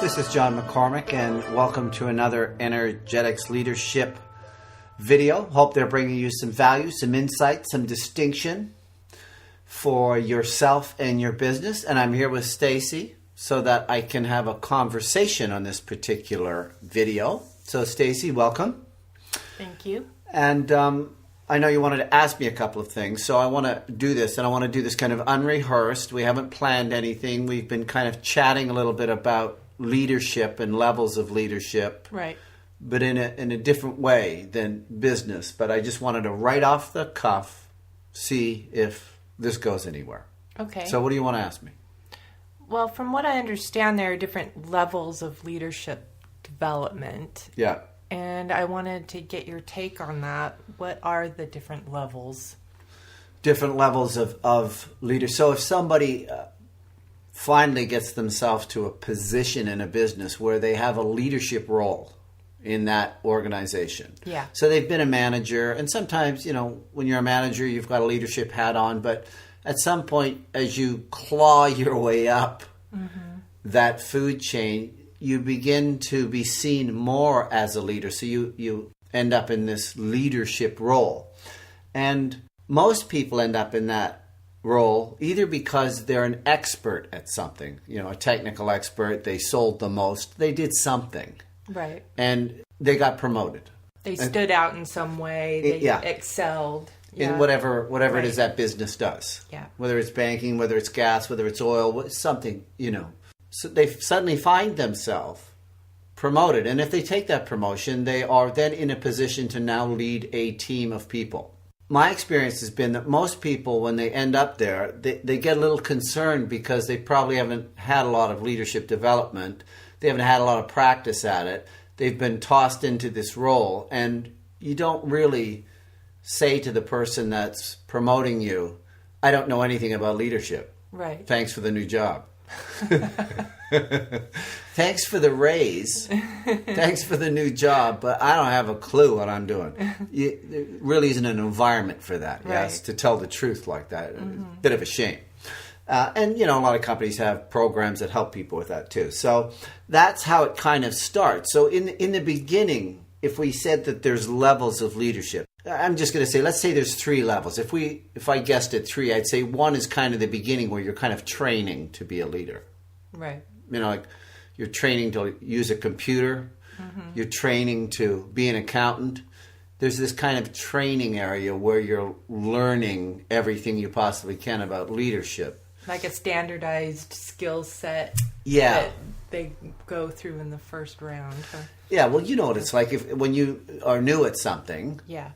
This is John McCormick, and welcome to another Energetics Leadership video. Hope they're bringing you some value, some insight, some distinction for yourself and your business. And I'm here with Stacy so that I can have a conversation on this particular video. So Stacy, welcome. Thank you. And I know you wanted to ask me a couple of things, so I want to do this, and I want to do this kind of unrehearsed. We haven't planned anything. We've been kind of chatting a little bit about leadership and levels of leadership, Right. but in a different way than business. But I just wanted to right off the cuff see if this goes anywhere. Okay. So what do you want to ask me? Well, from what I understand, there are different levels of leadership development. Yeah. And I wanted to get your take on that. What are the different levels? Different levels of leader. So if somebody finally gets themselves to a position in a business where they have a leadership role in that organization. Yeah. So they've been a manager, and sometimes, you know, when you're a manager, you've got a leadership hat on, but at some point, as you claw your way up that food chain, you begin to be seen more as a leader. So you end up in this leadership role. And most people end up in that role either because they're an expert at something, you know, a technical expert, they sold the most, they did something. Right. And they got promoted. They stood out in some way. They excelled. In whatever it is that business does. Yeah. Whether it's banking, whether it's gas, whether it's oil, something, you know. So they suddenly find themselves promoted. And if they take that promotion, they are then in a position to now lead a team of people. My experience has been that most people, when they end up there, they get a little concerned because they probably haven't had a lot of leadership development. They haven't had a lot of practice at it. They've been tossed into this role. And you don't really say to the person that's promoting you, I don't know anything about leadership. Right. Thanks for the new job. Thanks for the raise. Thanks for the new job, but I don't have a clue what I'm doing. There really isn't an environment for that, Right. yes, to tell the truth like that. Bit of a shame. And, you know, a lot of companies have programs that help people with that too. So that's how it kind of starts. So in the beginning, if we said that there's levels of leadership, I'm just going to say, let's say there's 3 levels. If I guessed at 3, I'd say 1 is kind of the beginning where you're kind of training to be a leader. Right. You know, like you're training to use a computer. You're training to be an accountant. There's this kind of training area where you're learning everything you possibly can about leadership. Like a standardized skill set Yeah. that they go through in the first round. Huh? Yeah, well, you know what it's like when you are new at something. Yeah.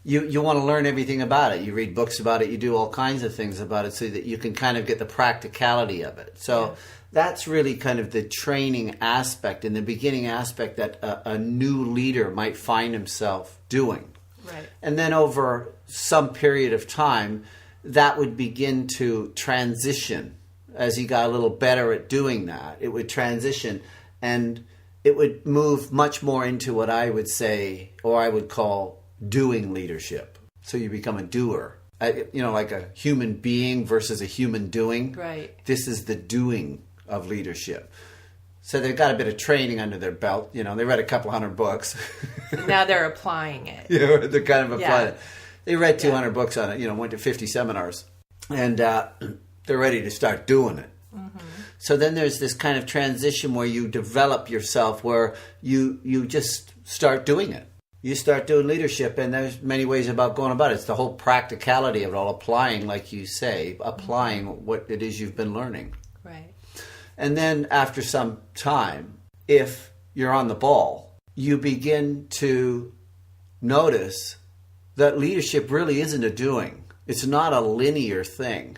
You want to learn everything about it. You read books about it. You do all kinds of things about it so that you can kind of get the practicality of it. So that's really kind of the training aspect and the beginning aspect that a new leader might find himself doing. Right. And then over some period of time, that would begin to transition. As he got a little better at doing that, it would transition and it would move much more into what I would say, or I would call, doing leadership. So you become a doer. You know, like a human being versus a human doing. Right. This is the doing of leadership. So they've got a bit of training under their belt. You know, they read a couple hundred books. Now they're applying it. You know, they're kind of applying Yeah. it. They read 200 books on it, you know, went to 50 seminars. And they're ready to start doing it. So then there's this kind of transition where you develop yourself, where you just start doing it. You start doing leadership, and there's many ways about going about it. It's the whole practicality of it all, applying, like you say, applying what it is you've been learning. Right. And then after some time, if you're on the ball, you begin to notice that leadership really isn't a doing. It's not a linear thing.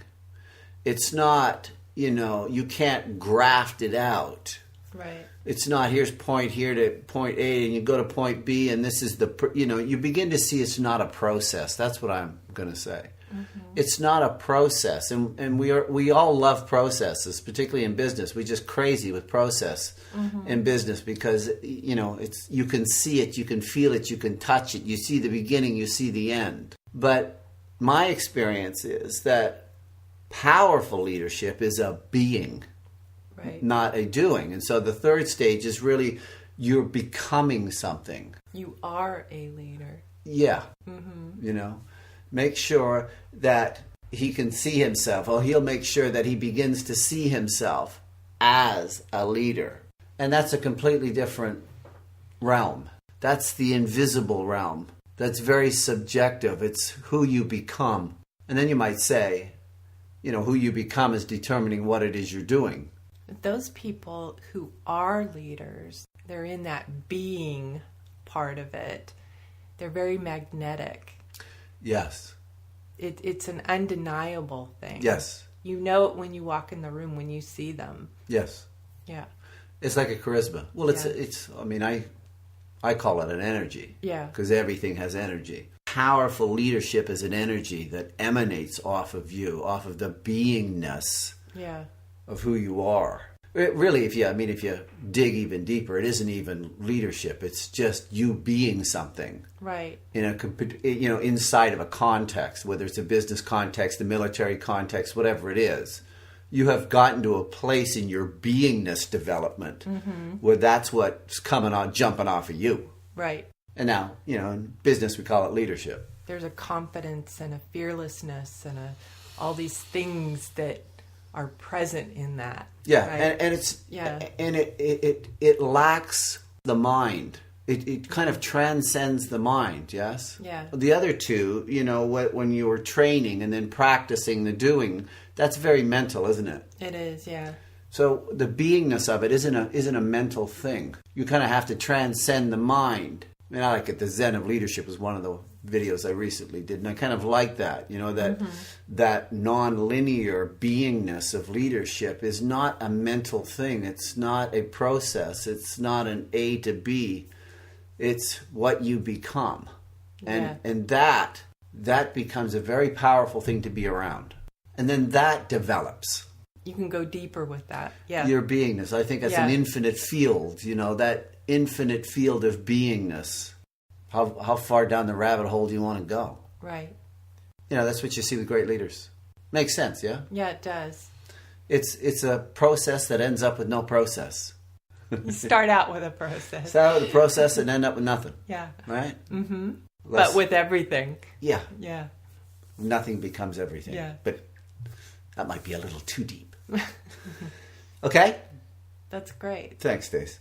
It's not, you know, you can't graft it out. Right. It's not here's point here to point A and you go to point B and this is the, you know, you begin to see it's not a process. That's what I'm going to say. It's not a process. And we all love processes, particularly in business. We're just crazy with process in business because, you know, you can see it, you can feel it, you can touch it. You see the beginning, you see the end. But my experience is that powerful leadership is a being. Right. not a doing. And so the third stage is really you're becoming something. You are a leader. Yeah. Mm-hmm. You know, make sure that he can see himself, or he'll make sure that he begins to see himself as a leader. And that's a completely different realm. That's the invisible realm. That's very subjective. It's who you become. And then you might say, you know, who you become is determining what it is you're doing. Those people who are leaders, they're in that being part of it. They're very magnetic. Yes. It's an undeniable thing. Yes. You know it when you walk in the room, when you see them. Yes. Yeah. It's like a charisma. Well, Yeah. I mean, I call it an energy. Yeah. Because everything has energy. Powerful leadership is an energy that emanates off of you, off of the beingness Yeah. of who you are. Really, if you dig even deeper, it isn't even leadership. It's just you being something Right. in inside of a context, whether it's a business context, a military context, whatever it is. You have gotten to a place in your beingness development where that's what's jumping off of you. Right. And now, in business we call it leadership. There's a confidence and a fearlessness and all these things that are present in that. Yeah, right? and it's Yeah. and it lacks the mind. It kind of transcends the mind. Yes. Yeah. The other two, when you were training and then practicing the doing, that's very mental, isn't it? It is. Yeah. So the beingness of it isn't a mental thing. You kind of have to transcend the mind. I mean, I like it. The Zen of Leadership was one of the videos I recently did, and I kind of like that. That non-linear beingness of leadership is not a mental thing. It's not a process. It's not an A to B. It's what you become, and that becomes a very powerful thing to be around, and then that develops. You can go deeper with that. Yeah. Your beingness. I think that's an infinite field. That infinite field of beingness. How far down the rabbit hole do you want to go? Right. That's what you see with great leaders. Makes sense, yeah? Yeah, it does. It's a process that ends up with no process. You start out with a process. Start with a process and end up with nothing. Yeah. Right? Mm-hmm. But with everything. Yeah. Yeah. Nothing becomes everything. Yeah. But that might be a little too deep. Okay? That's great. Thanks, Stace.